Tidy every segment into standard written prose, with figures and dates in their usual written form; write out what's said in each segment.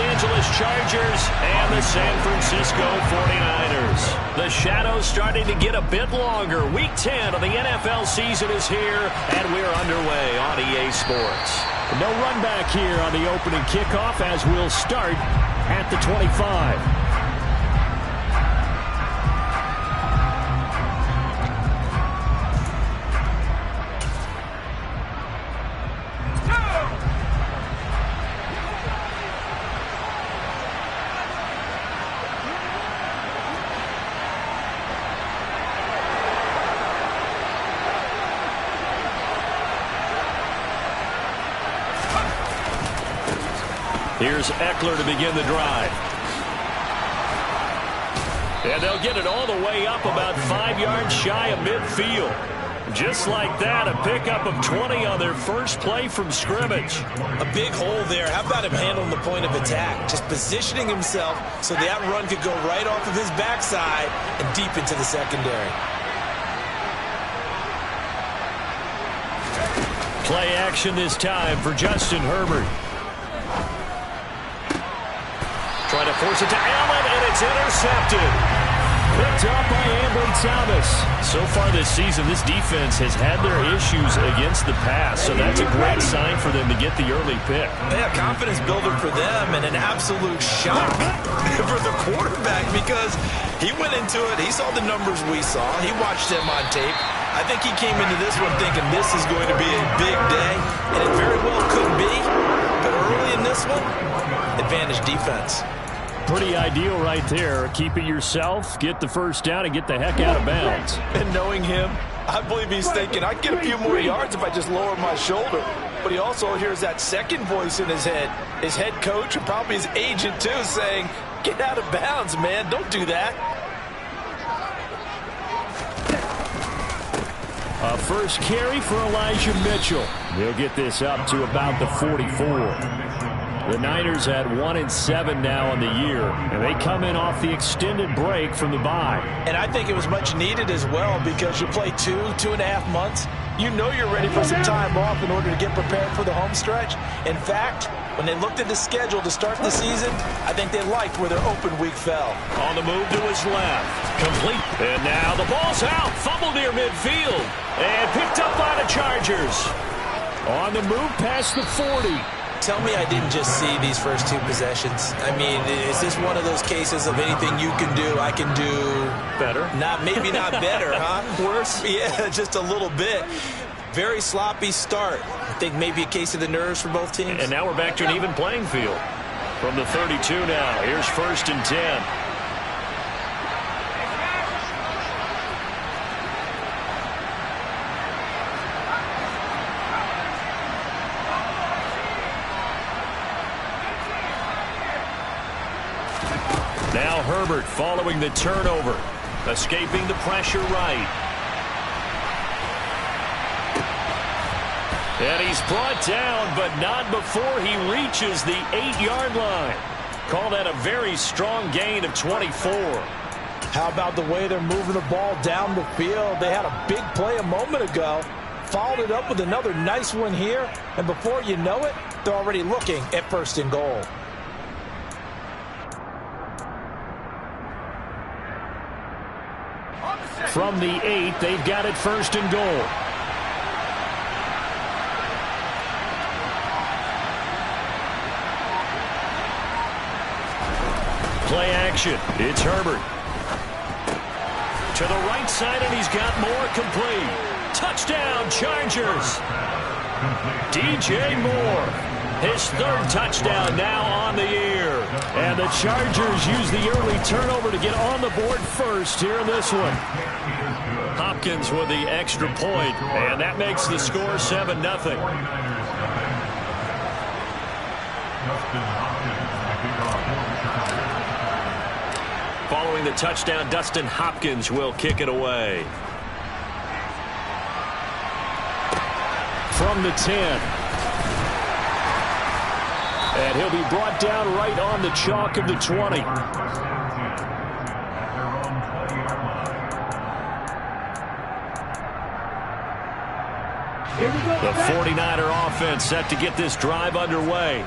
Angeles Chargers and the San Francisco 49ers. The shadow's starting to get a bit longer. Week 10 of the NFL season is here, and we're underway on EA Sports. No run back here on the opening kickoff as we'll start at the 25. Here's Eckler to begin the drive. And they'll get it all the way up about 5 yards shy of midfield. Just like that, a pickup of 20 on their first play from scrimmage. A big hole there. How about him handling the point of attack? Just positioning himself so that run could go right off of his backside and deep into the secondary. Play action this time for Justin Herbert. Trying to force it to Allen, and it's intercepted. Picked up by Ambry Thomas. So far this season, this defense has had their issues against the pass, so that's a great sign for them to get the early pick. Yeah, confidence builder for them, and an absolute shock for the quarterback because he went into it. He saw the numbers we saw. He watched them on tape. I think he came into this one thinking this is going to be a big day, and it very well could be. But early in this one, advantage defense. Pretty ideal right there. Keep it yourself, get the first down, and get the heck out of bounds. And knowing him, I believe he's thinking, I can get a few more yards if I just lower my shoulder. But he also hears that second voice in his head coach, and probably his agent too, saying, get out of bounds, man. Don't do that. A first carry for Elijah Mitchell. He'll get this up to about the 44. The Niners at 1-7 now on the year, and they come in off the extended break from the bye. And I think it was much needed as well because you play 2.5 months. You know you're ready for some time off in order to get prepared for the home stretch. In fact, when they looked at the schedule to start the season, I think they liked where their open week fell. On the move to his left. Complete. And now the ball's out. Fumbled near midfield. And picked up by the Chargers. On the move past the 40. Tell me I didn't just see these first two possessions. I mean, is this one of those cases of anything you can do, I can do better? Maybe not better, huh? Worse? Yeah, just a little bit. Very sloppy start. I think maybe a case of the nerves for both teams. And now we're back to an even playing field. From the 32 now, here's 1st and 10. Now Herbert following the turnover, escaping the pressure right. And he's brought down, but not before he reaches the 8-yard line. Call that a very strong gain of 24. How about the way they're moving the ball down the field? They had a big play a moment ago, followed it up with another nice one here, and before you know it, they're already looking at 1st and goal. From the 8, they've got it 1st and goal. Play action. It's Herbert. To the right side, and he's got more complete. Touchdown, Chargers. DJ Moore. His 3rd touchdown now on the year. And the Chargers use the early turnover to get on the board first here in this one. Hopkins with the extra point, and that makes the score 7-0. Following the touchdown, Dustin Hopkins will kick it away. From the 10. And he'll be brought down right on the chalk of the 20. The 49er offense set to get this drive underway.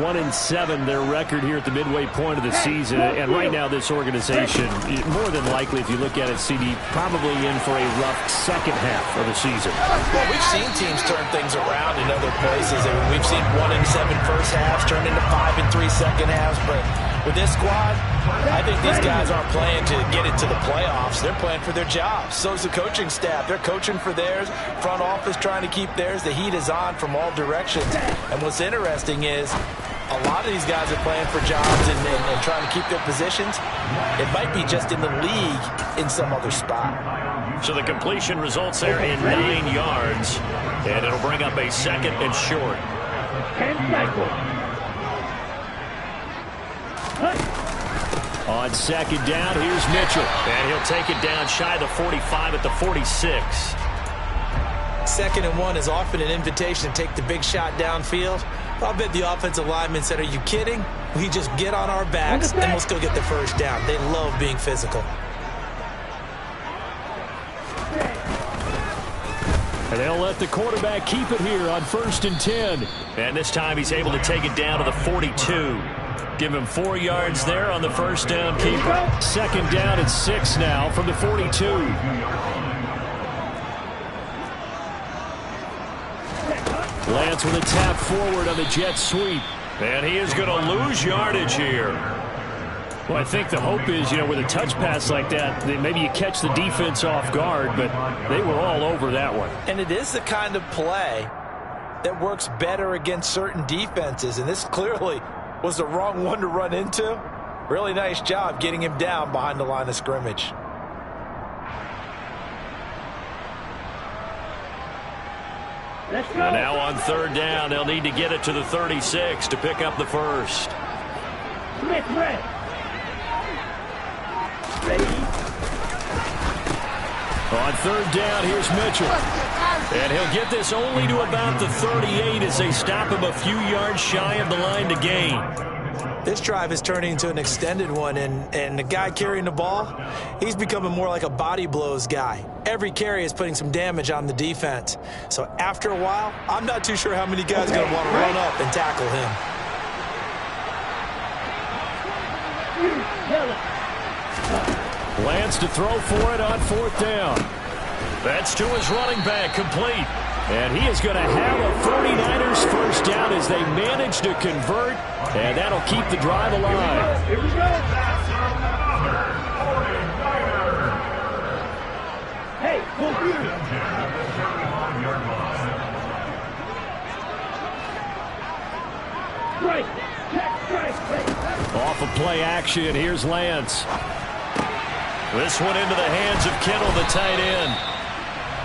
1-7 their record here at the midway point of the season. And right now this organization, more than likely, if you look at it, CD, probably in for a rough second half of the season. Well, we've seen teams turn things around in other places. I mean, we've seen 1-7 first halves turn into 5-3 second halves. But with this squad, I think these guys aren't playing to get into the playoffs. They're playing for their jobs. So's the coaching staff. They're coaching for theirs. Front office trying to keep theirs. The heat is on from all directions. And what's interesting is a lot of these guys are playing for jobs and trying to keep their positions. It might be just in the league in some other spot. So the completion results there in 9 yards, and it'll bring up a second and short. On second down, here's Mitchell. And he'll take it down shy of the 45 at the 46. 2nd and 1 is often an invitation to take the big shot downfield. I'll bet the offensive linemen said, are you kidding? We just get on our backs and we'll still get the first down. They love being physical. And they'll let the quarterback keep it here on 1st and 10. And this time he's able to take it down to the 42. Give him 4 yards there on the first down keeper. 2nd down and 6 now from the 42. Lance with a tap forward on the jet sweep. And he is going to lose yardage here. Well, I think the hope is, with a touch pass like that, maybe you catch the defense off guard, but they were all over that one. And it is the kind of play that works better against certain defenses, and this clearly was the wrong one to run into. Really nice job getting him down behind the line of scrimmage. And now on 3rd down, they'll need to get it to the 36 to pick up the first. On 3rd down, here's Mitchell. And he'll get this only to about the 38 as they stop him a few yards shy of the line to gain. This drive is turning into an extended one, and the guy carrying the ball, he's becoming more like a body blows guy. Every carry is putting some damage on the defense. So after a while, I'm not too sure how many guys are going to want to run up and tackle him. Lance to throw for it on 4th down. That's to his running back, complete. And he is going to have a 49ers first down as they manage to convert, and that'll keep the drive alive. Here we go. Hey, Off of play action, here's Lance. This one into the hands of Kittle, the tight end.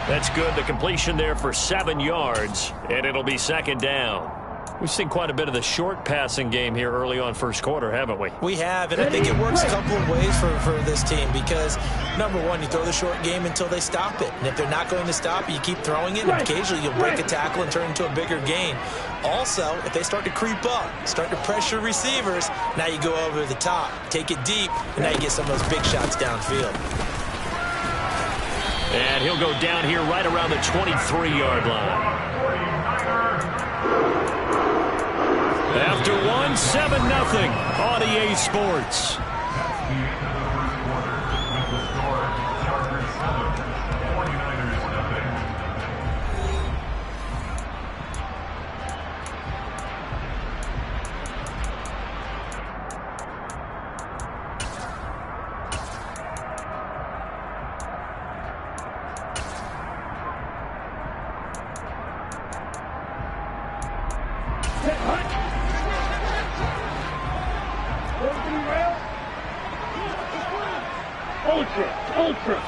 That's good. The completion there for 7 yards, and it'll be 2nd down. We've seen quite a bit of the short passing game here early on first quarter, haven't we? We have, and I think it works a couple of ways for this team because, number one, you throw the short game until they stop it. And if they're not going to stop it, you keep throwing it, and occasionally you'll break a tackle and turn into a bigger gain. Also, if they start to creep up, start to pressure receivers, now you go over the top, take it deep, and now you get some of those big shots downfield. And he'll go down here right around the 23-yard line. After one, 7-0 on EA Sports. Ultra.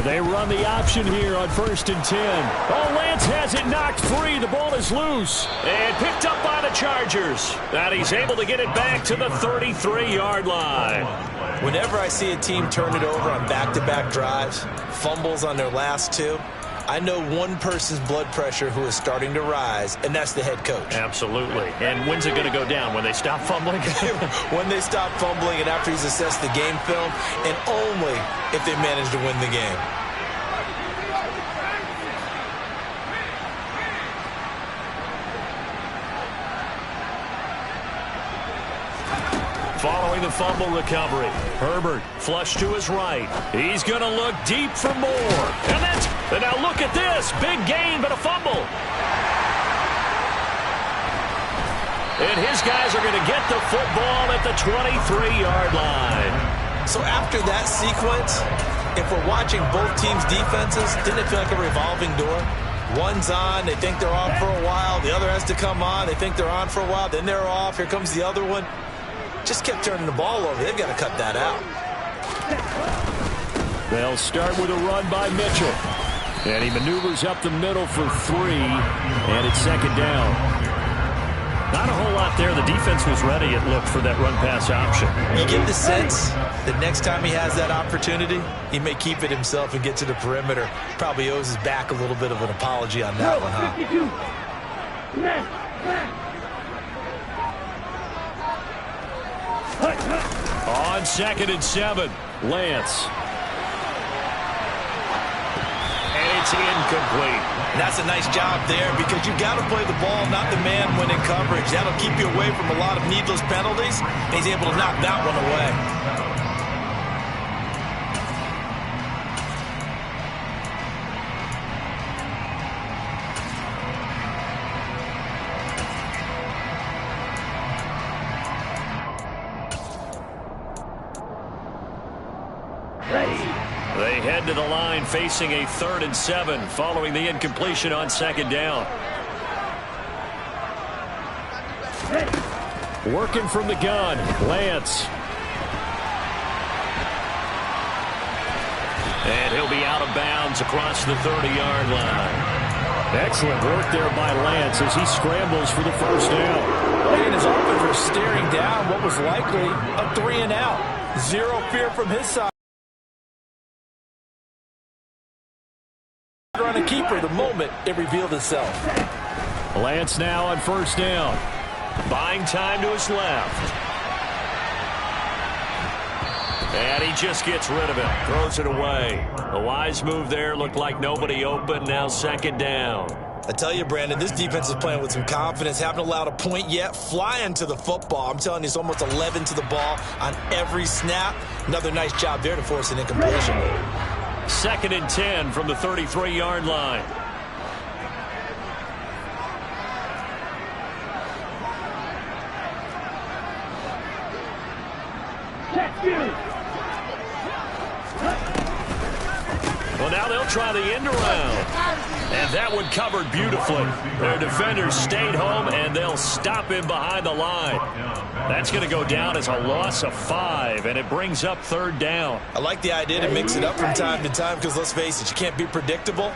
They run the option here on 1st and 10. Oh, Lance has it knocked free. The ball is loose. And picked up by the Chargers. And he's able to get it back to the 33-yard line. Whenever I see a team turn it over on back-to-back drives, fumbles on their last two, I know one person's blood pressure who is starting to rise, and that's the head coach. Absolutely. And when's it going to go down? When they stop fumbling? When they stop fumbling and after he's assessed the game film, and only if they manage to win the game. following the fumble recovery. Herbert flush to his right. He's going to look deep for more. And now look at this. Big gain, but a fumble. And his guys are going to get the football at the 23-yard line. So after that sequence, if we're watching both teams' defenses, didn't it feel like a revolving door? One's on, they think they're off for a while. The other has to come on, they think they're on for a while. Then they're off, here comes the other one. Just kept turning the ball over. They've got to cut that out. They'll start with a run by Mitchell. And he maneuvers up the middle for 3, and it's second down. Not a whole lot there. The defense was ready, it looked, for that run-pass option. You get the sense that next time he has that opportunity, he may keep it himself and get to the perimeter. Probably owes his back a little bit of an apology on that one, huh? 52. On 2nd and 7, Lance. And it's incomplete. And that's a nice job there because you've got to play the ball, not the man when in coverage. That'll keep you away from a lot of needless penalties. He's able to knock that one away. They head to the line facing a 3rd and 7 following the incompletion on 2nd down. Working from the gun, Lance. And he'll be out of bounds across the 30-yard line. Excellent work there by Lance as he scrambles for the first down. And his offense was staring down what was likely a 3-and-out. Zero fear from his side. On a keeper the moment it revealed itself. Lance now on first down. Buying time to his left. And he just gets rid of it. Throws it away. A wise move there. Looked like nobody open. Now 2nd down. I tell you, Brandon, this defense is playing with some confidence. Haven't allowed a point yet. Flying to the football. I'm telling you, it's almost 11 to the ball on every snap. Another nice job there to force an incompletion. 2nd and 10 from the 33-yard line. Well, now they'll try the end around. And that one covered beautifully. Their defenders stayed home, and they'll stop him behind the line. That's going to go down as a loss of 5, and it brings up 3rd down. I like the idea to mix it up from time to time because, let's face it, you can't be predictable.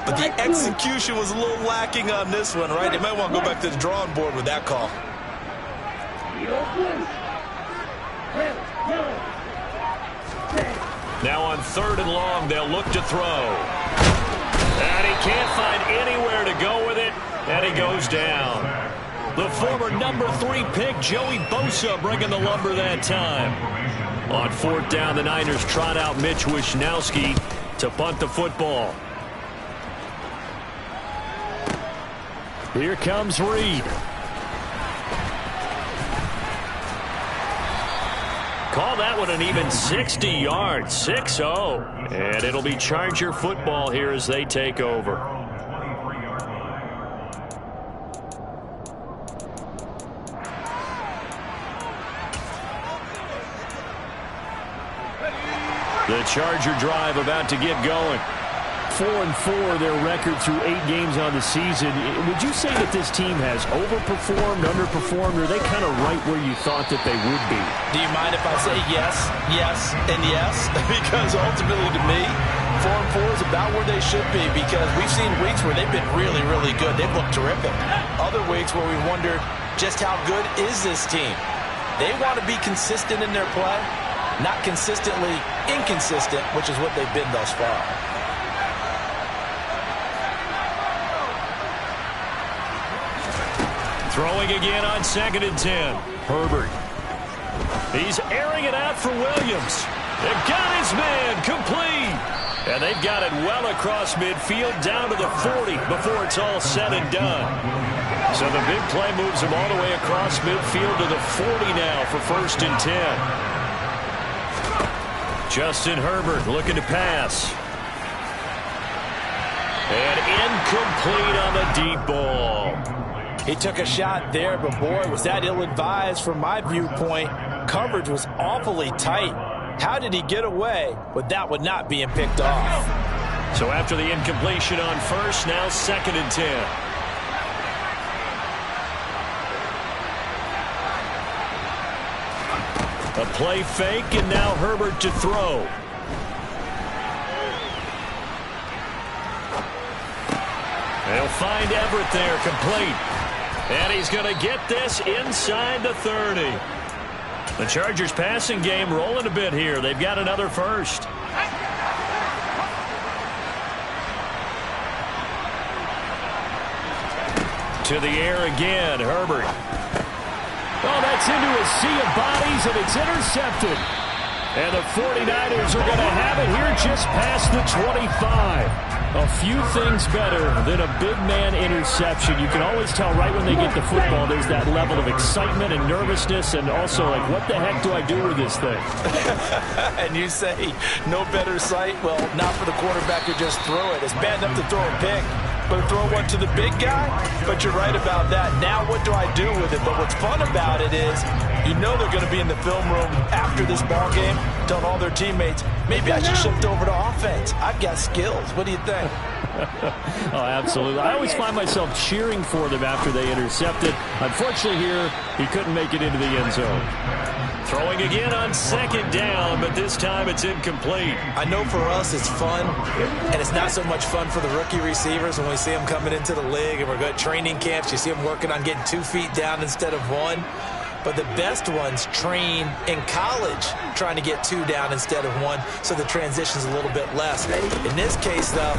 But the execution was a little lacking on this one, right? They might want to go back to the drawing board with that call. Now on 3rd and long, they'll look to throw. And he can't find anywhere to go with it, and he goes down. The former number 3 pick, Joey Bosa, bringing the lumber that time. On 4th down, the Niners trot out Mitch Wishnowski to punt the football. Here comes Reed. Call that one an even 60 yards, 6-0. And it'll be Charger football here as they take over. The Charger drive about to get going. 4-4 their record through 8 games on the season. Would you say that this team has overperformed, underperformed, or are they kind of right where you thought that they would be? Do you mind if I say yes, yes, and yes? Because ultimately to me, 4-4 is about where they should be because we've seen weeks where they've been really, really good. They've looked terrific. Other weeks where we wondered just how good is this team? They want to be consistent in their play, not consistently inconsistent, which is what they've been thus far. Throwing again on 2nd and 10. Herbert. He's airing it out for Williams. They've got his man complete. And they've got it well across midfield down to the 40 before it's all said and done. So the big play moves him all the way across midfield to the 40 now for 1st and 10. Justin Herbert looking to pass. And incomplete on the deep ball. He took a shot there, but boy, was that ill-advised from my viewpoint. Coverage was awfully tight. How did he get away with that one not being picked off? So after the incompletion on 1st, now 2nd and 10. A play fake, and now Herbert to throw. They'll find Everett there, complete. And he's going to get this inside the 30. The Chargers passing game rolling a bit here. They've got another first. To the air again, Herbert. Oh, that's into a sea of bodies, and it's intercepted. And the 49ers are going to have it here just past the 25. A few things better than a big man interception. You can always tell right when they get the football, there's that level of excitement and nervousness, and also like, what the heck do I do with this thing? And you say, no better sight? Well, not for the quarterback who just throw it. It's bad enough to throw a pick, but throw one to the big guy? But you're right about that. Now what do I do with it? But what's fun about it is, you know they're going to be in the film room after this ball game, telling all their teammates, maybe I should shift over to offense. I've got skills. What do you think? Oh, absolutely. I always find myself cheering for them after they intercept it. Unfortunately here, he couldn't make it into the end zone. Throwing again on 2nd down, but this time it's incomplete. I know for us it's fun, and it's not so much fun for the rookie receivers when we see them coming into the league and we're going to training camps. You see them working on getting 2 feet down instead of 1. But the best ones train in college trying to get 2 down instead of 1, so the transition's a little bit less. In this case, though,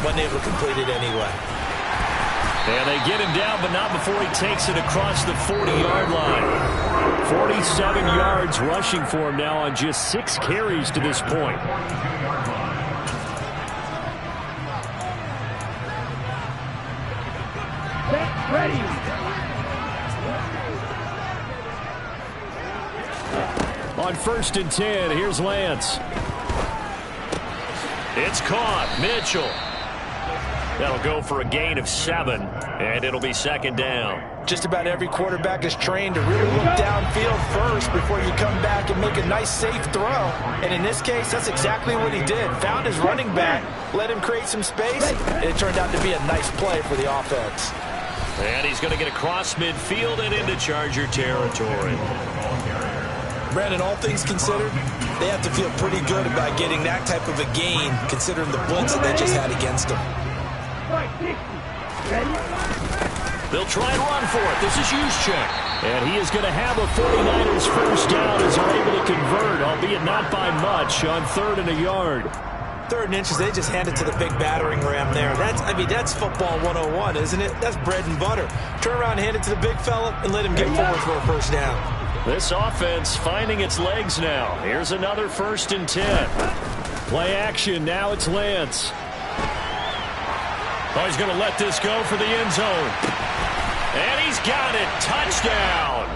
wasn't able to complete it anyway. And they get him down, but not before he takes it across the 40-yard line. 47 yards rushing for him now on just 6 carries to this point. Ready. On 1st and 10, here's Lance. It's caught. Mitchell. That'll go for a gain of 7, and it'll be 2nd down. Just about every quarterback is trained to really look downfield first before you come back and make a nice, safe throw. And in this case, that's exactly what he did. Found his running back, let him create some space, and it turned out to be a nice play for the offense. And he's going to get across midfield and into Charger territory. Brandon, all things considered, they have to feel pretty good about getting that type of a gain, considering the blitz that they just had against them. They'll try and run for it. This is Juszczyk. And he is going to have a 49ers first down as they're able to convert, albeit not by much, on 3rd and a yard. 3rd and inches, they just hand it to the big battering ram there. That's football 101, isn't it? That's bread and butter. Turn around and hand it to the big fella and let him get forward for a first down. This offense finding its legs now. Here's another 1st and 10. Play action. Now it's Lance. Oh, he's going to let this go for the end zone. And he's got it. Touchdown.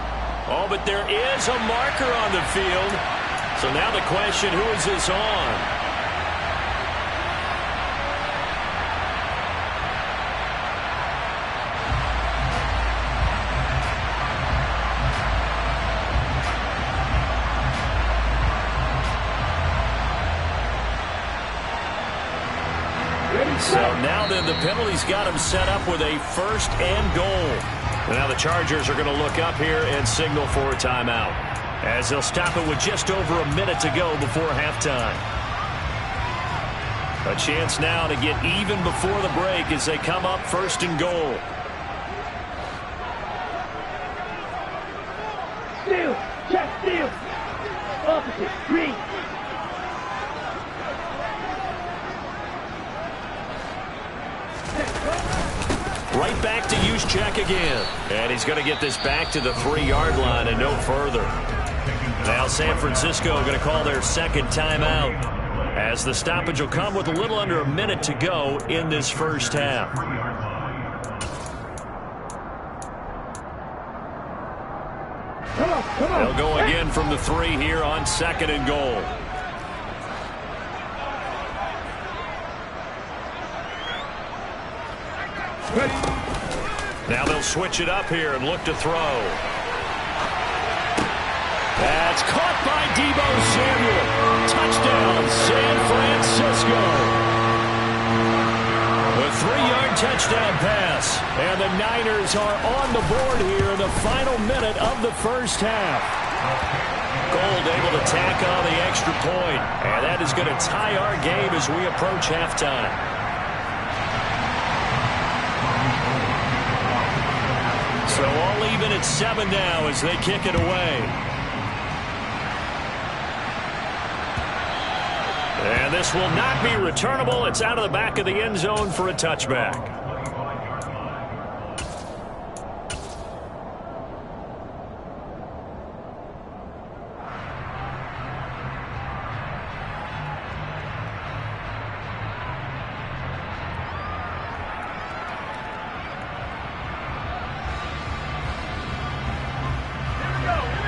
Oh, but there is a marker on the field. So now the question, who is this on? So now then the penalty's got him set up with a 1st and goal. And now the Chargers are going to look up here and signal for a timeout, as they'll stop it with just over a minute to go before halftime. A chance now to get even before the break as they come up 1st and goal. Steal. Check steal. Opposite. Green. Right back to Juszczyk again. And he's going to get this back to the 3-yard line and no further. Now San Francisco going to call their 2nd timeout, as the stoppage will come with a little under a minute to go in this first half. They'll go again from the 3 here on 2nd and goal. Now they'll switch it up here and look to throw. That's caught by Deebo Samuel. Touchdown, San Francisco. A 3-yard touchdown pass. And the Niners are on the board here in the final minute of the first half. Gold able to tack on the extra point. And that is going to tie our game as we approach halftime. So all even at 7 now as they kick it away. And this will not be returnable. It's out of the back of the end zone for a touchback.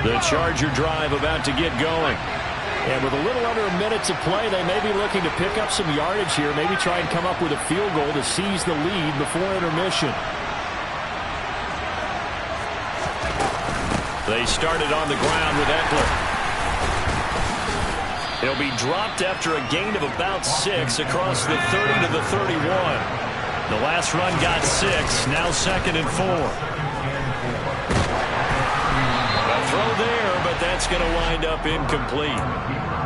The Charger drive about to get going. And with a little under a minute to play, they may be looking to pick up some yardage here, maybe try and come up with a field goal to seize the lead before intermission. They started on the ground with Eckler. He'll be dropped after a gain of about 6 across the 30 to the 31. The last run got 6, now 2nd and 4. Throw there, but that's going to wind up incomplete.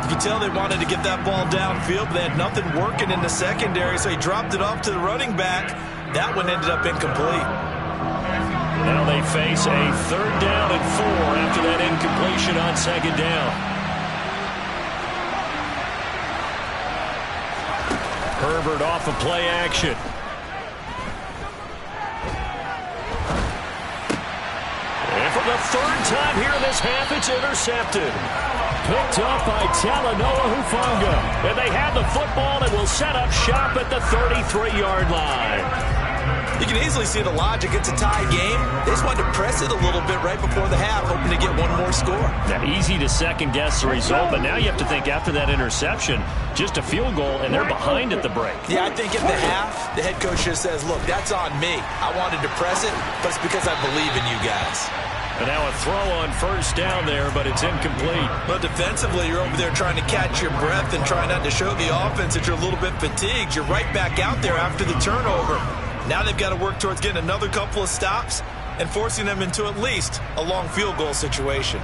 You can tell they wanted to get that ball downfield, but they had nothing working in the secondary, so he dropped it off to the running back. That one ended up incomplete. Now they face a 3rd down and 4 after that incompletion on 2nd down. Herbert off of play action. For the 3rd time here in this half, it's intercepted. Picked up by Talanoa Hufanga. And they have the football and will set up shop at the 33-yard line. You can easily see the logic. It's a tie game. They just wanted to press it a little bit right before the half, hoping to get one more score. Now, easy to second-guess the result, but now you have to think after that interception, just a field goal, and they're behind at the break. Yeah, I think at the half, the head coach just says, look, that's on me. I wanted to press it, but it's because I believe in you guys. And now a throw on 1st down there, but it's incomplete. But defensively, you're over there trying to catch your breath and trying not to show the offense that you're a little bit fatigued. You're right back out there after the turnover. Now they've got to work towards getting another couple of stops and forcing them into at least a long field goal situation.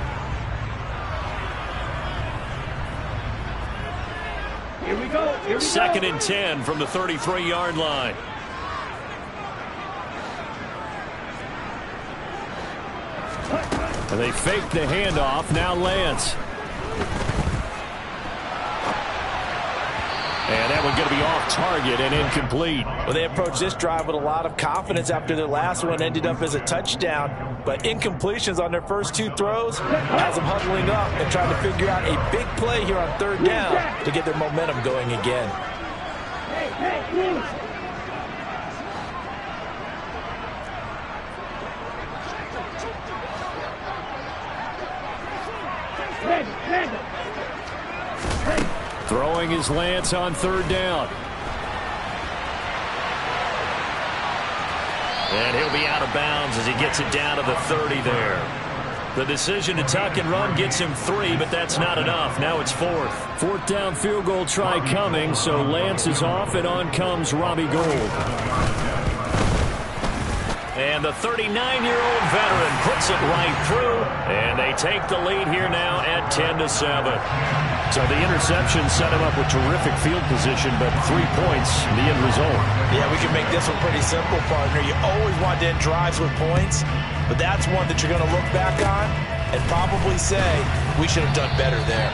Here we go. 2nd and 10 from the 33-yard line. And they fake the handoff. Now Lance. And that one going to be off target and incomplete. Well, they approached this drive with a lot of confidence after their last one ended up as a touchdown. But incompletions on their first 2 throws has them huddling up and trying to figure out a big play here on 3rd down to get their momentum going again. Throwing his Lance on 3rd down. And he'll be out of bounds as he gets it down to the 30 there. The decision to tuck and run gets him 3, but that's not enough. Now it's 4th. 4th down field goal try coming, so Lance is off, and on comes Robbie Gould. And the 39-year-old veteran puts it right through, and they take the lead here now at 10-7. So the interception set him up with terrific field position, but 3 points, the end result. Yeah, we can make this one pretty simple, partner. You always want to end drives with points, but that's one that you're going to look back on and probably say, we should have done better there.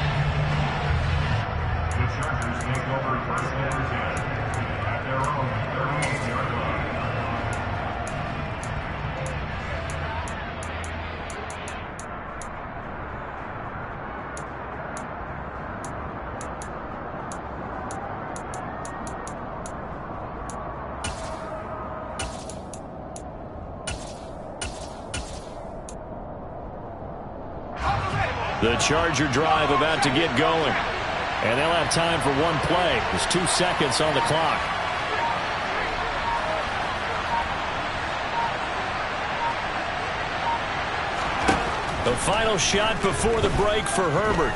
The Charger drive about to get going. And they'll have time for one play. There's 2 seconds on the clock. The final shot before the break for Herbert.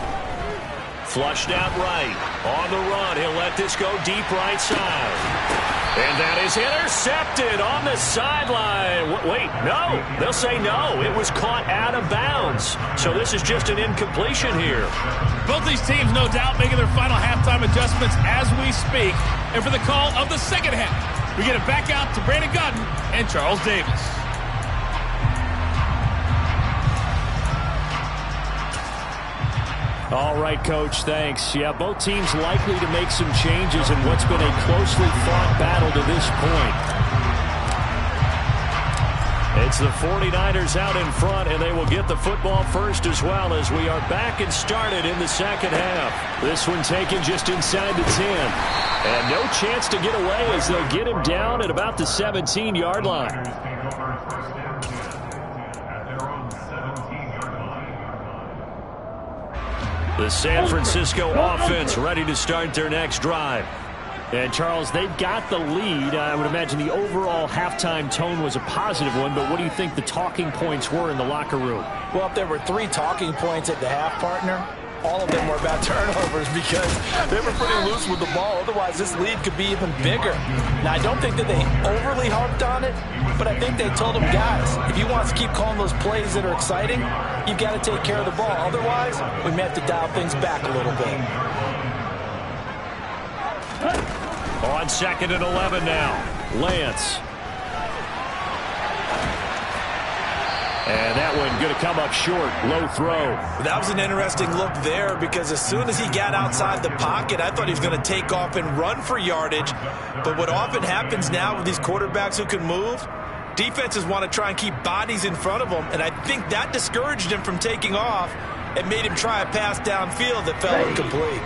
Flushed out right. On the run, he'll let this go deep right side. And that is intercepted on the sideline. Wait, no. They'll say no. It was caught out of bounds. So this is just an incompletion here. Both these teams, no doubt, making their final halftime adjustments as we speak. And for the call of the second half, we get it back out to Brandon Gaudin and Charles Davis. All right, Coach, thanks. Yeah, both teams likely to make some changes in what's been a closely fought battle to this point. It's the 49ers out in front, and they will get the football first as well as we are back and started in the second half. This one taken just inside the 10. And no chance to get away as they'll get him down at about the 17-yard line. The San Francisco offense ready to start their next drive. And, Charles, they've got the lead. I would imagine the overall halftime tone was a positive one, but what do you think the talking points were in the locker room? Well, if there were 3 talking points at the half, partner, all of them were about turnovers because they were pretty loose with the ball. Otherwise, this lead could be even bigger. Now, I don't think that they overly harped on it, but I think they told them, guys, if you want to keep calling those plays that are exciting, you've got to take care of the ball. Otherwise, we may have to dial things back a little bit. On 2nd and 11 now, Lance. And that one going to come up short, low throw. That was an interesting look there because as soon as he got outside the pocket, I thought he was going to take off and run for yardage. But what often happens now with these quarterbacks who can move, defenses want to try and keep bodies in front of them, and I think that discouraged him from taking off and made him try a pass downfield that fell incomplete.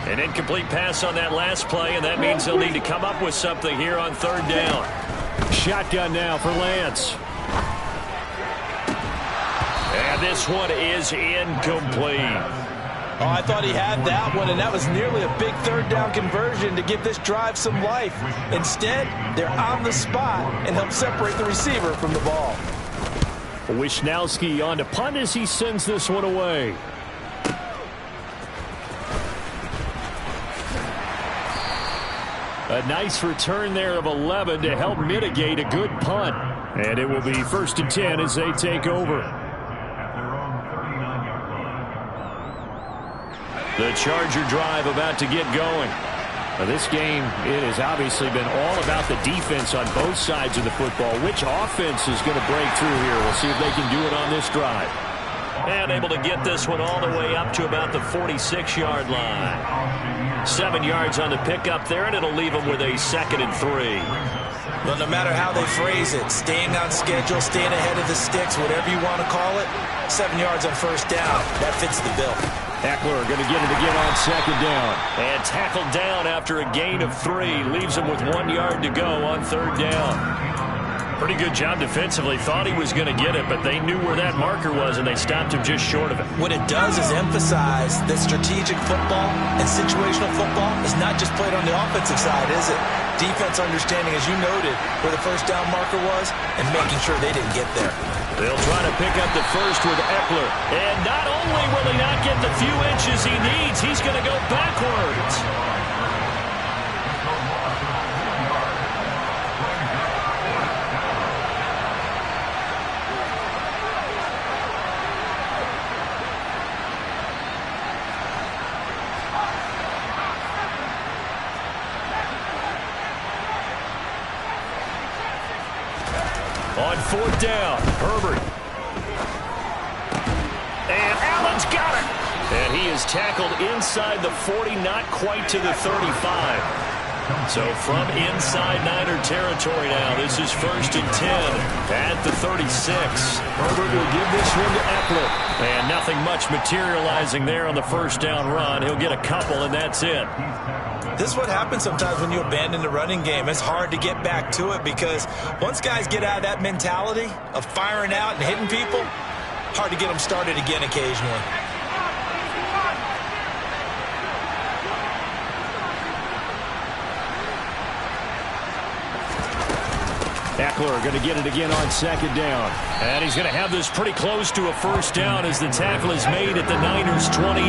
An incomplete pass on that last play, and that means they'll need to come up with something here on 3rd down. Shotgun now for Lance. And this one is incomplete. Oh, I thought he had that one, and that was nearly a big 3rd down conversion to give this drive some life. Instead, they're on the spot and help separate the receiver from the ball. Wisnowski on to punt as he sends this one away. A nice return there of 11 to help mitigate a good punt. And it will be 1st and 10 as they take over. The Charger drive about to get going. Now this game, it has obviously been all about the defense on both sides of the football. Which offense is going to break through here? We'll see if they can do it on this drive. And able to get this one all the way up to about the 46-yard line. 7 yards on the pickup there, and it'll leave them with a 2nd and 3. Well, no matter how they phrase it, staying on schedule, staying ahead of the sticks, whatever you want to call it, 7 yards on 1st down. That fits the bill. Eckler going to get it again on 2nd down. And tackled down after a gain of 3. Leaves him with 1 yard to go on 3rd down. Pretty good job defensively. Thought he was going to get it, but they knew where that marker was, and they stopped him just short of it. What it does is emphasize that strategic football and situational football is not just played on the offensive side, is it? Defense understanding, as you noted, where the 1st down marker was and making sure they didn't get there. They'll try to pick up the first with Eckler. And not only will he not get the few inches he needs, he's going to go backwards. On 4th down, Herbert. And Allen's got it. And he is tackled inside the 40, not quite to the 35. So from inside Niner territory now, this is 1st and 10 at the 36. Herbert will give this one to Eckler. And nothing much materializing there on the 1st down run. He'll get a couple, and that's it. This is what happens sometimes when you abandon the running game. It's hard to get back to it because once guys get out of that mentality of firing out and hitting people, hard to get them started again occasionally. Eckler going to get it again on second down. And he's going to have this pretty close to a first down as the tackle is made at the Niners' 28.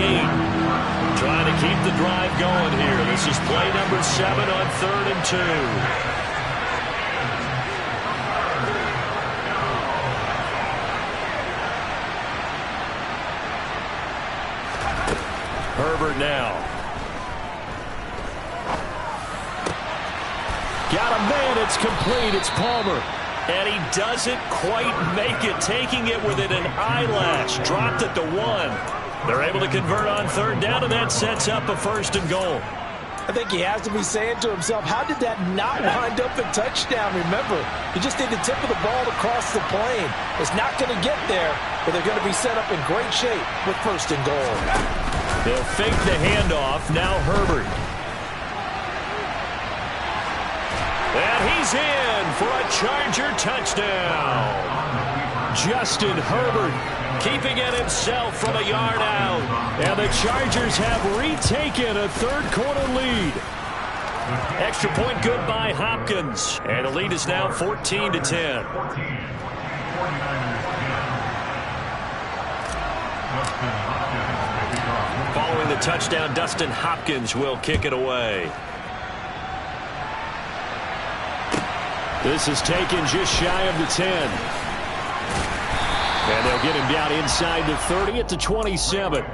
Trying to keep the drive going here. This is play number 7 on 3rd and 2. Herbert now. Got a man. It's complete. It's Palmer. And he doesn't quite make it, taking it within an eyelash. Dropped it to 1. They're able to convert on 3rd down, and that sets up a 1st and goal. I think he has to be saying to himself, how did that not wind up a touchdown? Remember, he just did the tip of the ball to cross the plane. It's not going to get there, but they're going to be set up in great shape with 1st and goal. They'll fake the handoff. Now Herbert. And he's in for a Charger touchdown. Justin Herbert keeping it himself from a yard out. And the Chargers have retaken a 3rd quarter lead. Extra point good by Hopkins. And the lead is now 14-10. Following the touchdown, Dustin Hopkins will kick it away. This is taken just shy of the 10. And they'll get him down inside the 30 at the 27.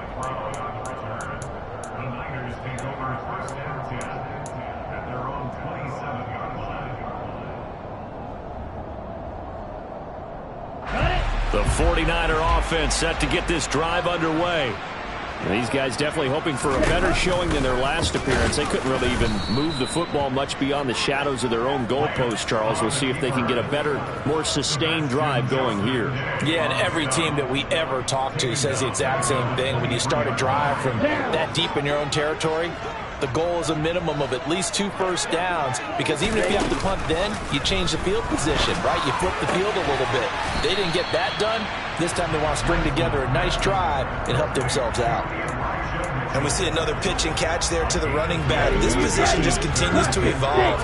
The 49er offense set to get this drive underway. And these guys definitely hoping for a better showing than their last appearance. They couldn't really even move the football much beyond the shadows of their own goalpost, Charles. We'll see if they can get a better, more sustained drive going here. Yeah, and every team that we ever talk to says the exact same thing. When you start a drive from that deep in your own territory, the goal is a minimum of at least 2 first downs, because even if you have to punt then, you change the field position, right? You flip the field a little bit. They didn't get that done. This time they want to string together a nice drive and help themselves out. And we see another pitch and catch there to the running back. This position just continues to evolve.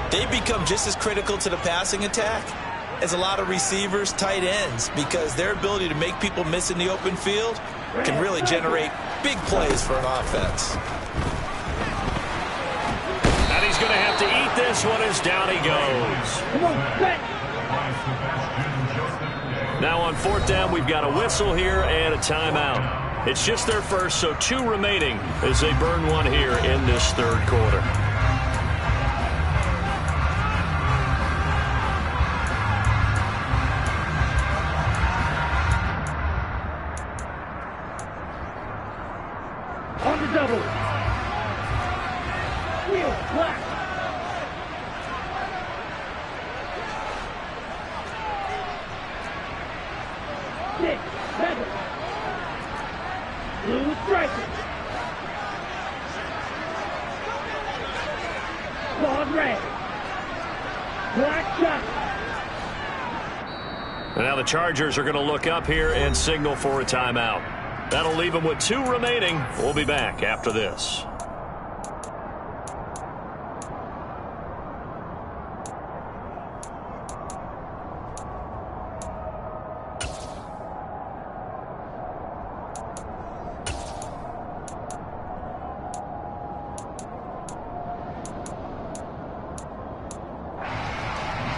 They become just as critical to the passing attack as a lot of receivers, tight ends, because their ability to make people miss in the open field can really generate big plays for an offense. And he's going to have to eat this one as down he goes. Come on, back. Now on 4th down, we've got a whistle here and a timeout. It's just their first, so 2 remaining as they burn one here in this 3rd quarter. On the double. Wheel, black. Six, 7. Blue striker. Claude red. Black shot. And now the Chargers are going to look up here and signal for a timeout. That'll leave them with 2 remaining. We'll be back after this.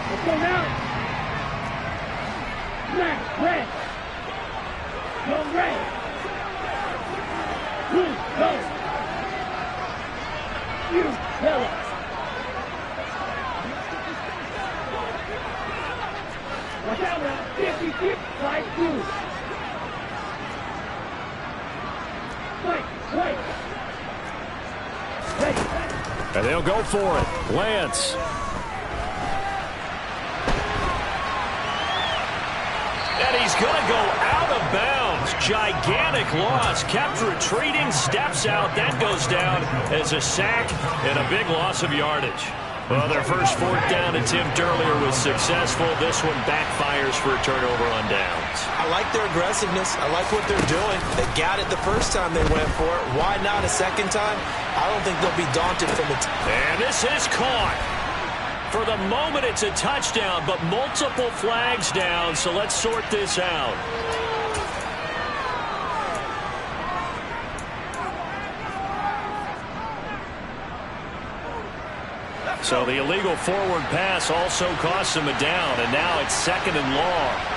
Let's go now. Black, red. Go red. Blue, go. You, yellow. Watch out now. 56, light blue. White, white. Ready. And they'll go for it. Lance. And he's going to go out of bounds. Gigantic loss. Kept retreating. Steps out. That goes down as a sack and a big loss of yardage. Well, their first 4th down attempt earlier was successful. This one backfires for a turnover on downs. I like their aggressiveness. I like what they're doing. They got it the first time they went for it. Why not a second time? I don't think they'll be daunted from it. And this is caught. For the moment, it's a touchdown, but multiple flags down, so let's sort this out. So the illegal forward pass also costs him a down, and now it's 2nd and long.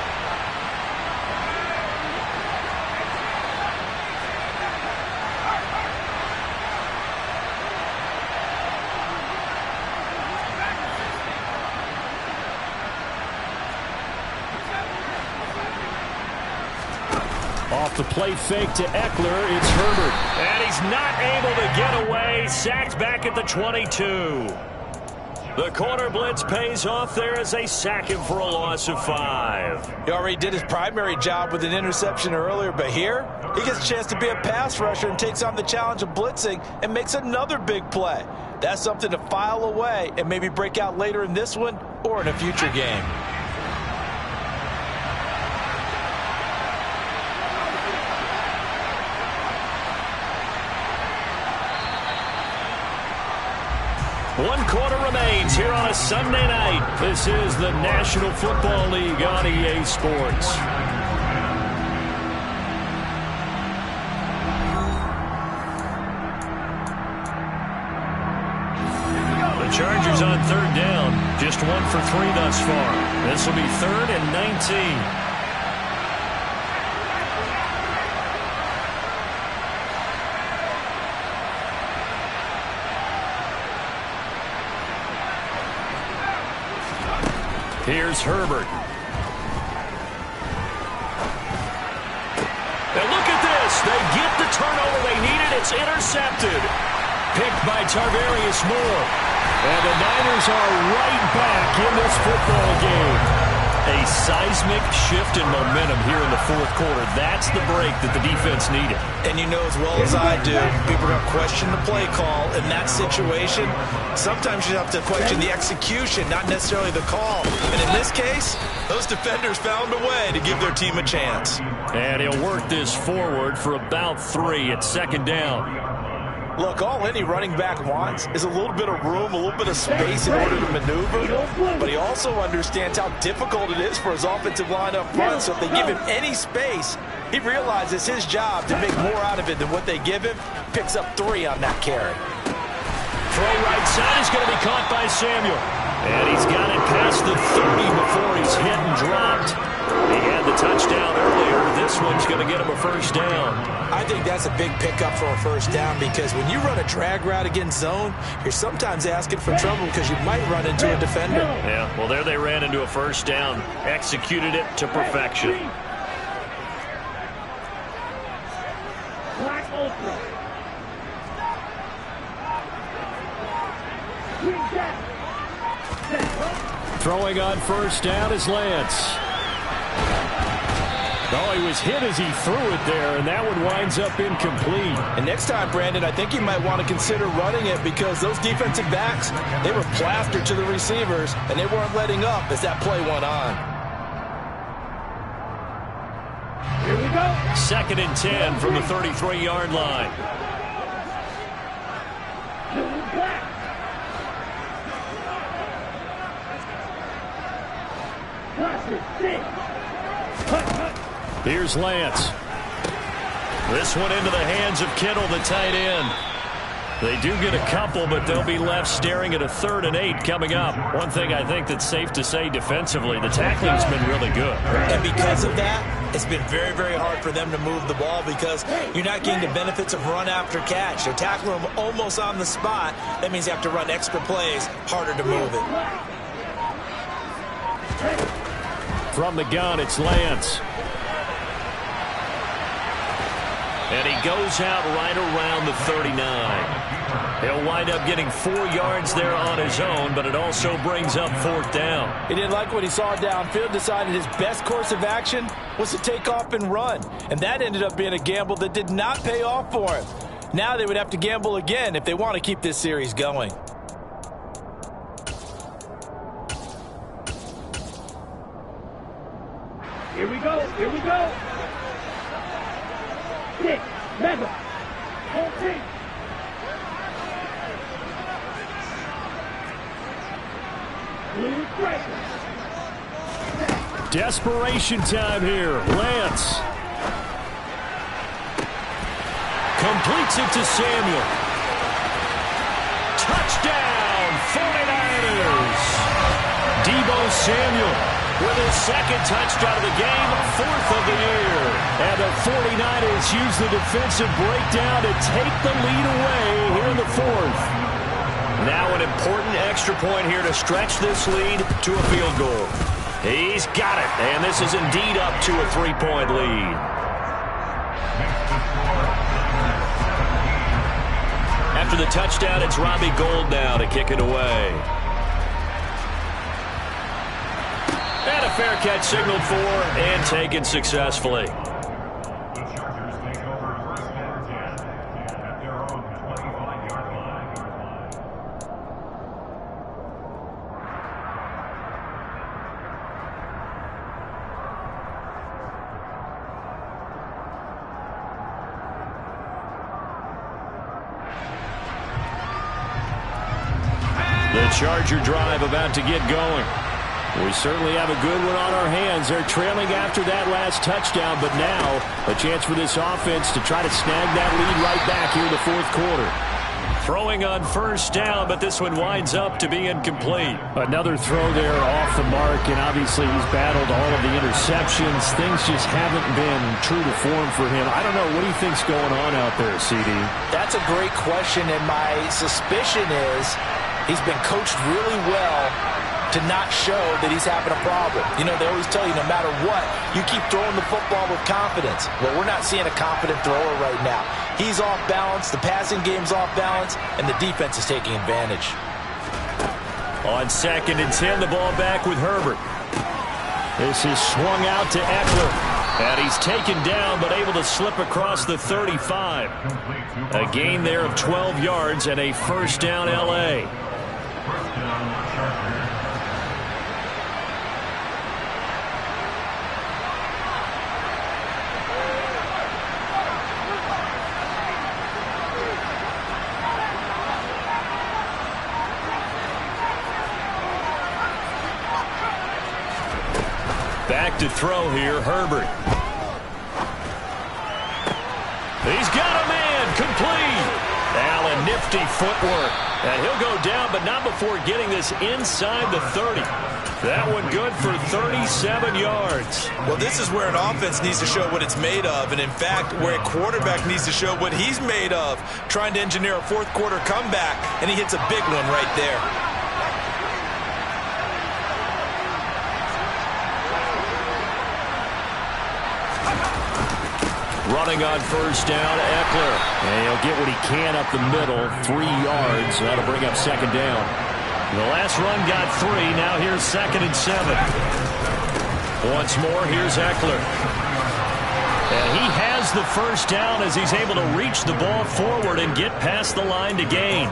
Off the play fake to Eckler, it's Herbert. And he's not able to get away. Sacked back at the 22. The corner blitz pays off there as they sack him for a loss of 5. He already did his primary job with an interception earlier, but here he gets a chance to be a pass rusher and takes on the challenge of blitzing and makes another big play. That's something to file away and maybe break out later in this one or in a future game. One quarter remains here on a Sunday night. This is the National Football League on EA Sports. The Chargers on 3rd down. Just 1 for 3 thus far. This will be 3rd and 19. Here's Herbert. And look at this. They get the turnover they needed. It's intercepted. Picked by Tarvarius Moore. And the Niners are right back in this football game. A seismic shift in momentum here in the 4th quarter. That's the break that the defense needed. And you know as well as I do, people are going to question the play call in that situation. Sometimes you have to question the execution, not necessarily the call. And in this case, those defenders found a way to give their team a chance. And he'll work this forward for about 3 at 2nd down. Look, all any running back wants is a little bit of room, a little bit of space in order to maneuver. But he also understands how difficult it is for his offensive line up front. So if they give him any space, he realizes his job to make more out of it than what they give him. Picks up 3 on that carry. Throw right side is going to be caught by Samuel. And he's got it past the 30 before he's hit and dropped. He had the touchdown earlier. This one's going to get him a 1st down. I think that's a big pickup for a 1st down because when you run a drag route against zone, you're sometimes asking for trouble because you might run into a defender. Yeah, well, there they ran into a 1st down. Executed it to perfection. Throwing on 1st down is Lance. Oh, he was hit as he threw it there, and that one winds up incomplete. And next time, Brandon, I think you might want to consider running it because those defensive backs, they were plastered to the receivers, and they weren't letting up as that play went on. Here we go. 2nd and 10 from the 33-yard line. Here's Lance. This one into the hands of Kittle, the tight end. They do get a couple, but they'll be left staring at a 3rd and 8 coming up. One thing I think that's safe to say defensively, the tackling's been really good. And because of that, it's been very, very hard for them to move the ball because you're not getting the benefits of run after catch. They're tackling them almost on the spot. That means you have to run extra plays, harder to move it. From the gun, it's Lance. And he goes out right around the 39. He'll wind up getting 4 yards there on his own, but it also brings up 4th down. He didn't like what he saw downfield, decided his best course of action was to take off and run. And that ended up being a gamble that did not pay off for him. Now they would have to gamble again if they want to keep this series going. Here we go. Here we go. 6, 7, 14. Desperation time here. Lance. Completes it to Samuel. Touchdown, 49ers. Deebo Samuel with his second touchdown of the game, 4th of the year. And the 49ers use the defensive breakdown to take the lead away here in the 4th. Now an important extra point here to stretch this lead to a field goal. He's got it, and this is indeed up to a 3-point lead. After the touchdown, it's Robbie Gould now to kick it away. And a fair catch signaled for and taken successfully. The Charger drive about to get going. We certainly have a good one on our hands. They're trailing after that last touchdown, but now a chance for this offense to try to snag that lead right back here in the 4th quarter. Throwing on first down, but this one winds up to be incomplete. Another throw there off the mark, and obviously he's battled all of the interceptions. Things just haven't been true to form for him. I don't know. What do you think's going on out there, CD? That's a great question, and my suspicion is he's been coached really well to not show that he's having a problem. You know, they always tell you no matter what, you keep throwing the football with confidence. Well, we're not seeing a confident thrower right now. He's off balance, the passing game's off balance, and the defense is taking advantage. On 2nd and 10, the ball back with Herbert. This is swung out to Eckler. And he's taken down, but able to slip across the 35. A gain there of 12 yards and a first down L.A. Back to throw here, Herbert. He's got a man, complete. Allen, nifty footwork. And he'll go down, but not before getting this inside the 30. That one good for 37 yards. Well, this is where an offense needs to show what it's made of, and in fact, where a quarterback needs to show what he's made of, trying to engineer a 4th quarter comeback, and he hits a big one right there. Running on first down, Eckler. And he'll get what he can up the middle, 3 yards. That'll bring up 2nd down. The last run got 3. Now here's 2nd and 7. Once more, here's Eckler. And he has the first down as he's able to reach the ball forward and get past the line to gain.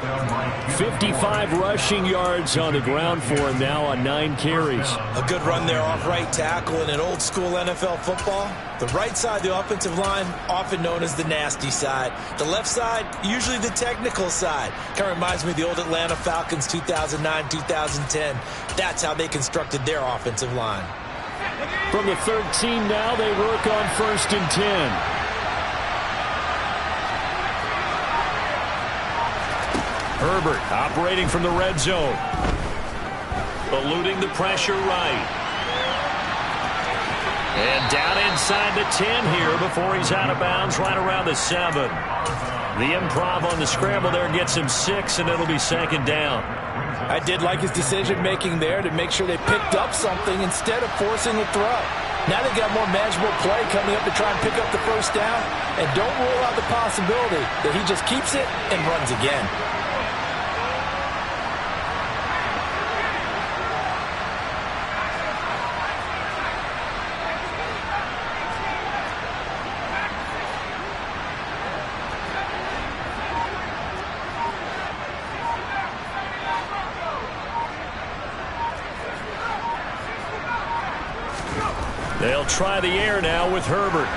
55 rushing yards on the ground for him now on 9 carries. A good run there off right tackle in an old school NFL football. The right side, the offensive line, often known as the nasty side. The left side, usually the technical side. Kind of reminds me of the old Atlanta Falcons 2009-2010. That's how they constructed their offensive line. From the 13 now, they work on 1st and 10. Herbert operating from the red zone. Eluding the pressure right. And down inside the 10 here before he's out of bounds right around the 7. The improv on the scramble there gets him 6, and it'll be 2nd down. I did like his decision-making there to make sure they picked up something instead of forcing a throw. Now they've got more manageable play coming up to try and pick up the first down. And don't rule out the possibility that he just keeps it and runs again. They'll try the air now with Herbert.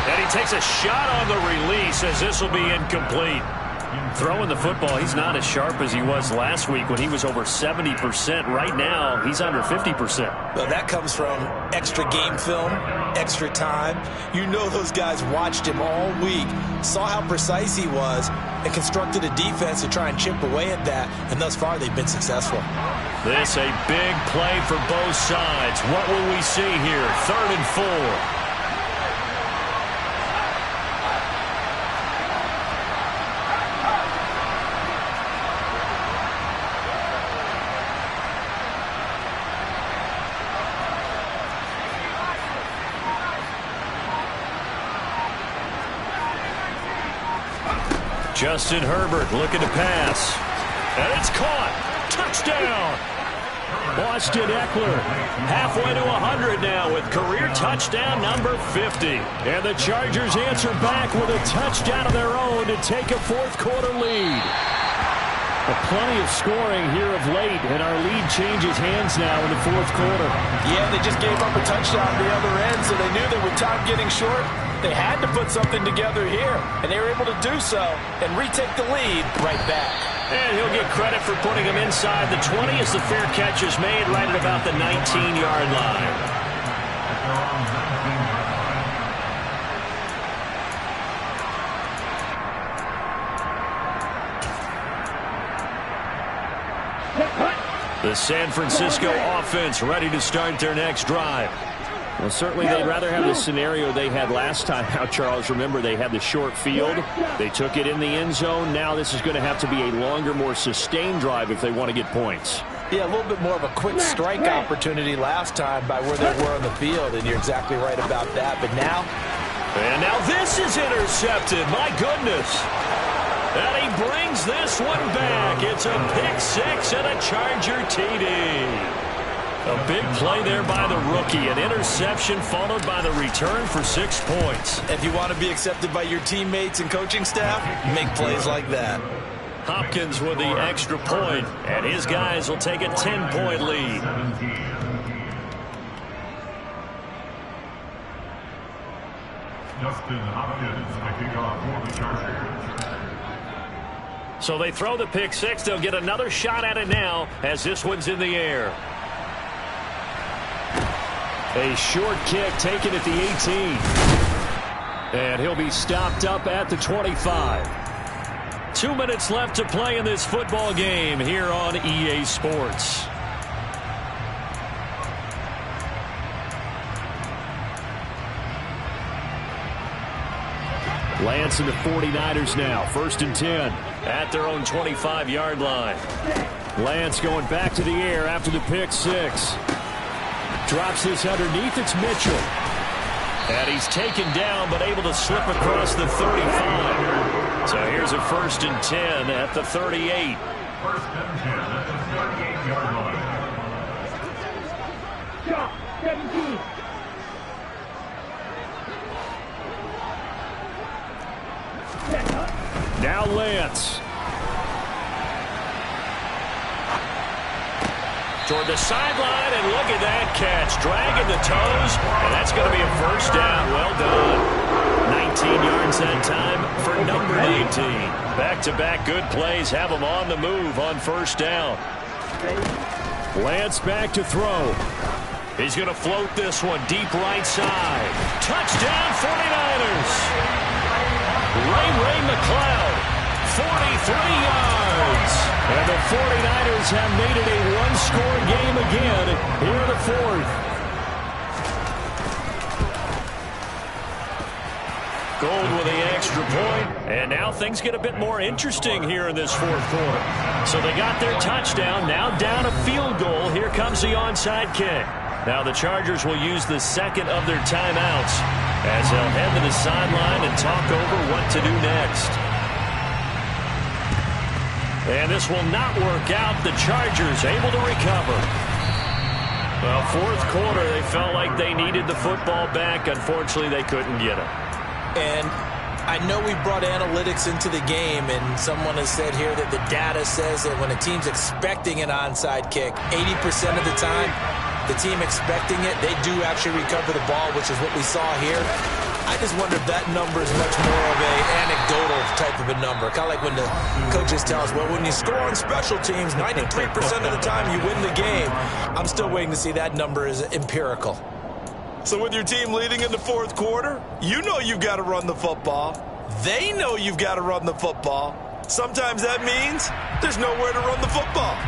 And he takes a shot on the release as this will be incomplete. Throwing the football, he's not as sharp as he was last week when he was over 70%. Right now, he's under 50%. Well, that comes from extra game film, extra time. You know those guys watched him all week, saw how precise he was, and constructed a defense to try and chip away at that, and thus far they've been successful. This a big play for both sides. What will we see here? 3rd and 4. Justin Herbert looking to pass. And it's caught. Touchdown. Austin Eckler halfway to 100 now with career touchdown number 50. And the Chargers answer back with a touchdown of their own to take a fourth-quarter lead. Plenty of scoring here of late, and our lead changes hands now in the fourth quarter. Yeah, they just gave up a touchdown on the other end, so they knew that with time getting short, they had to put something together here, and they were able to do so and retake the lead right back. And he'll get credit for putting him inside the 20 as the fair catch is made right at about the 19-yard line. The San Francisco offense ready to start their next drive. Well, certainly they'd rather have the scenario they had last time out, Charles. Remember, they had the short field. They took it in the end zone. Now this is going to have to be a longer, more sustained drive if they want to get points. Yeah, a little bit more of a quick strike opportunity last time by where they were on the field, and you're exactly right about that. But now... And now this is intercepted. My goodness. And he brings this one back. It's a pick six and a Charger TD. A big play there by the rookie. An interception followed by the return for 6 points. If you want to be accepted by your teammates and coaching staff, make plays like that. Hopkins with the extra point, and his guys will take a 10-point lead. Justin Hopkins making off for the Chargers. So they throw the pick six. They'll get another shot at it now as this one's in the air. A short kick taken at the 18. And he'll be stopped up at the 25. 2 minutes left to play in this football game here on EA Sports. Lance and the 49ers now. 1st and 10 at their own 25-yard line. Lance going back to the air after the pick six. Drops this underneath. It's Mitchell. And he's taken down but able to slip across the 35. So here's a 1st and 10 at the 38. 1st and 10 at the 38-yard line. Shot, 17. Now Lance. Toward the sideline, and look at that catch. Dragging the toes, and that's going to be a 1st down. Well done. 19 yards that time for number 18. Back-to-back good plays have him on the move on 1st down. Lance back to throw. He's going to float this one deep right side. Touchdown 49ers. Ray McLeod, 43 yards. And the 49ers have made it a one-score game again here in the 4th. Gold with the extra point. And now things get a bit more interesting here in this 4th quarter. So they got their touchdown. Now down a field goal. Here comes the onside kick. Now the Chargers will use the second of their timeouts as they'll head to the sideline and talk over what to do next. And this will not work out. The Chargers able to recover. Well, 4th quarter, they felt like they needed the football back. Unfortunately, they couldn't get it. And I know we brought analytics into the game, and someone has said here that the data says that when a team's expecting an onside kick, 80% of the time, the team expecting it, they do actually recover the ball, which is what we saw here. I just wonder if that number is much more of a anecdotal type of a number. Kind of like when the coaches tell us, well, when you score on special teams, 93% of the time you win the game. I'm still waiting to see that number is empirical. So with your team leading in the fourth quarter, you know you've got to run the football. They know you've got to run the football. Sometimes that means there's nowhere to run the football.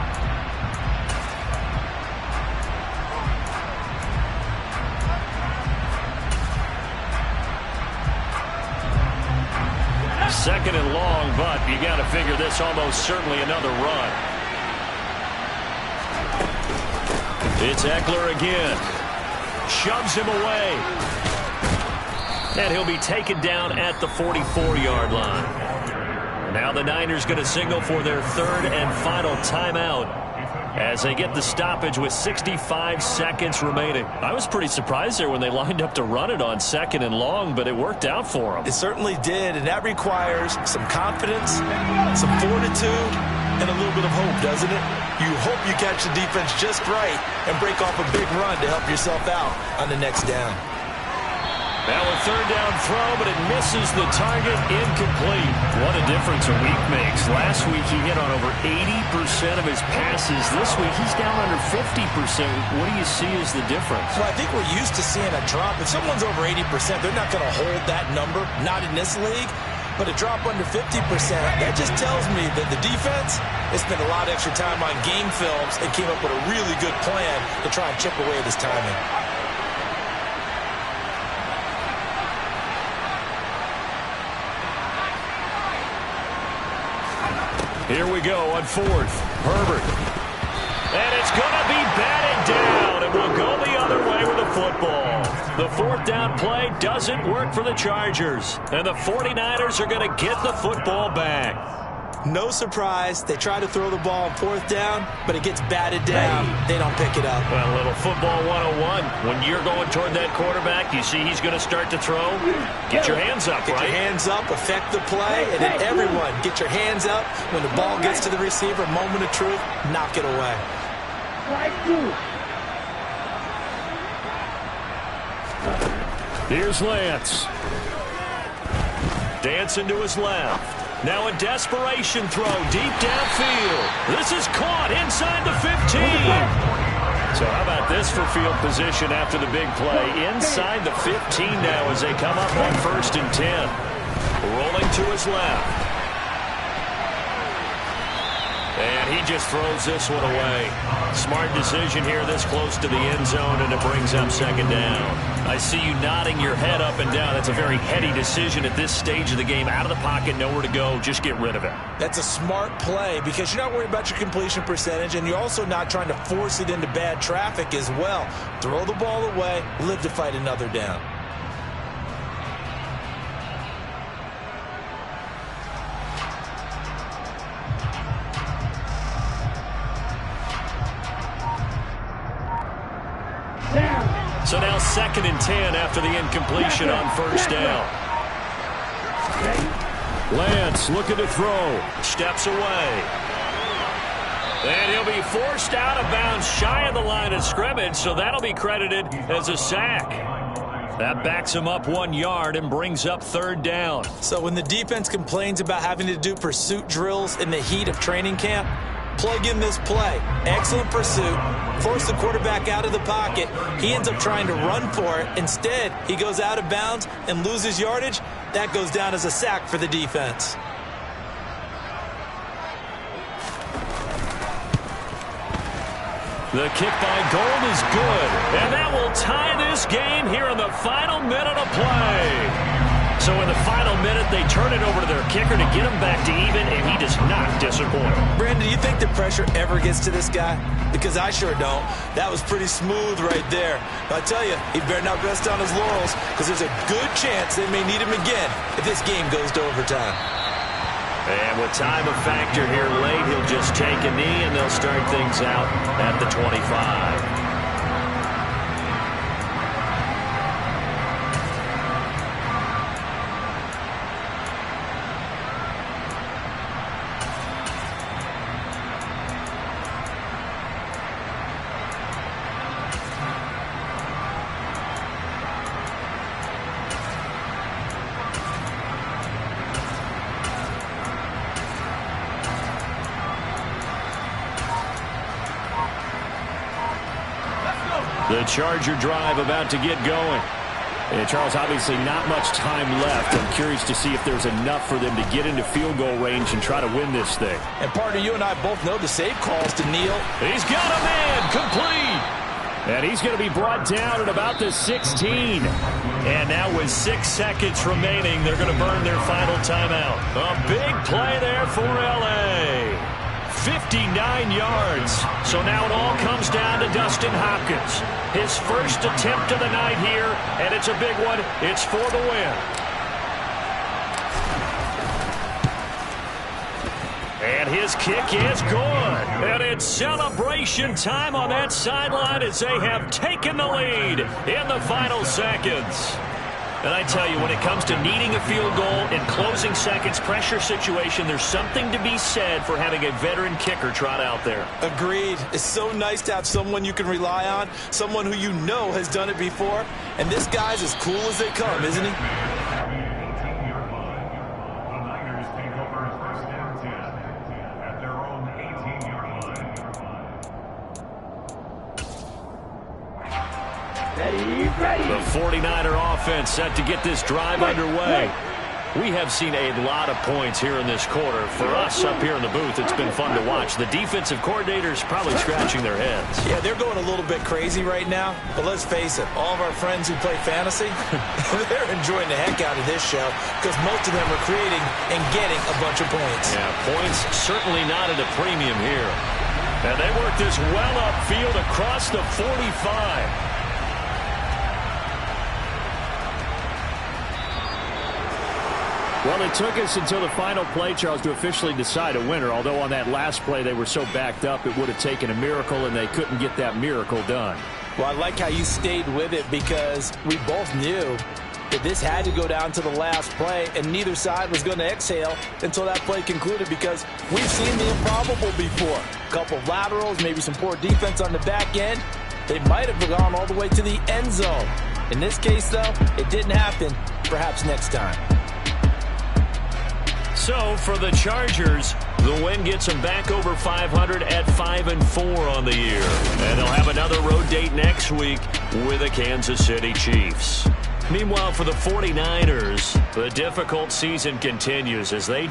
Second and long, but you got to figure this almost certainly another run. It's Eckler again. Shoves him away. And he'll be taken down at the 44-yard line. Now the Niners going to signal for their third and final timeout as they get the stoppage with 65 seconds remaining. I was pretty surprised there when they lined up to run it on second and long, but it worked out for them. It certainly did, and that requires some confidence, some fortitude, and a little bit of hope, doesn't it? You hope you catch the defense just right and break off a big run to help yourself out on the next down. Now a third down throw, but it misses the target, incomplete. What a difference a week makes. Last week he hit on over 80% of his passes. This week he's down under 50%. What do you see as the difference? Well, I think we're used to seeing a drop. If someone's over 80%, they're not going to hold that number, not in this league. But a drop under 50%, that just tells me that the defense has spent a lot of extra time on game films and came up with a really good plan to try and chip away at his timing. Here we go on fourth. Herbert. And it's going to be batted down, and we'll go the other way with the football. The fourth down play doesn't work for the Chargers, and the 49ers are going to get the football back. No surprise, they try to throw the ball on fourth down, but it gets batted down. They don't pick it up. Well, a little football 101. When you're going toward that quarterback, you see he's going to start to throw. Get your hands up, Get your hands up, affect the play, and then everyone get your hands up. When the ball gets to the receiver, moment of truth, knock it away. Here's Lance. Dancing to his left. Now a desperation throw deep downfield. This is caught inside the 15. So how about this for field position after the big play? Inside the 15 now as they come up on 1st and 10. Rolling to his left. And he just throws this one away. Smart decision here this close to the end zone, and it brings up second down. I see you nodding your head up and down. That's a very heady decision at this stage of the game. Out of the pocket, nowhere to go. Just get rid of it. That's a smart play because you're not worried about your completion percentage, and you're also not trying to force it into bad traffic as well. Throw the ball away, live to fight another down. So now 2nd and 10 after the incompletion on 1st down. Lance looking to throw. Steps away. And he'll be forced out of bounds shy of the line of scrimmage, so that'll be credited as a sack. That backs him up 1 yard and brings up 3rd down. So when the defense complains about having to do pursuit drills in the heat of training camp, plug in this play. Excellent pursuit. Force the quarterback out of the pocket. He ends up trying to run for it. Instead, he goes out of bounds and loses yardage. That goes down as a sack for the defense. The kick by Gold is good. And that will tie this game here in the final minute of play. So in the final minute, they turn it over to their kicker to get him back to even, and he does not disappoint. Brandon, do you think the pressure ever gets to this guy? Because I sure don't. That was pretty smooth right there. But I tell you, he better not rest on his laurels because there's a good chance they may need him again if this game goes to overtime. And with time a factor here late, he'll just take a knee, and they'll start things out at the 25. The Charger drive about to get going. And Charles, obviously not much time left. I'm curious to see if there's enough for them to get into field goal range and try to win this thing. And partner, you and I both know the save calls to Neal. He's got a man complete. And he's going to be brought down at about the 16. And now with 6 seconds remaining, they're going to burn their final timeout. A big play there for L.A. 59 yards. So now it all comes down to Dustin Hopkins. His first attempt of the night here, and it's a big one. It's for the win. And his kick is good. And it's celebration time on that sideline as they have taken the lead in the final seconds. And I tell you, when it comes to needing a field goal in closing seconds, pressure situation, there's something to be said for having a veteran kicker trot out there. Agreed. It's so nice to have someone you can rely on, someone who you know has done it before. And this guy's as cool as they come, isn't he? The 49er offense set to get this drive underway. We have seen a lot of points here in this quarter. For us up here in the booth, it's been fun to watch. The defensive coordinators probably scratching their heads. Yeah, they're going a little bit crazy right now. But let's face it, all of our friends who play fantasy, they're enjoying the heck out of this show because most of them are creating and getting a bunch of points. Yeah, points certainly not at a premium here. And they work this well upfield across the 45. Well, it took us until the final play, Charles, to officially decide a winner, although on that last play they were so backed up it would have taken a miracle, and they couldn't get that miracle done. Well, I like how you stayed with it because we both knew that this had to go down to the last play, and neither side was going to exhale until that play concluded because we've seen the improbable before. A couple of laterals, maybe some poor defense on the back end. They might have gone all the way to the end zone. In this case, though, it didn't happen. Perhaps next time. So for the Chargers, the win gets them back over 500 at 5-4 on the year. And they'll have another road date next week with the Kansas City Chiefs. Meanwhile, for the 49ers, the difficult season continues as they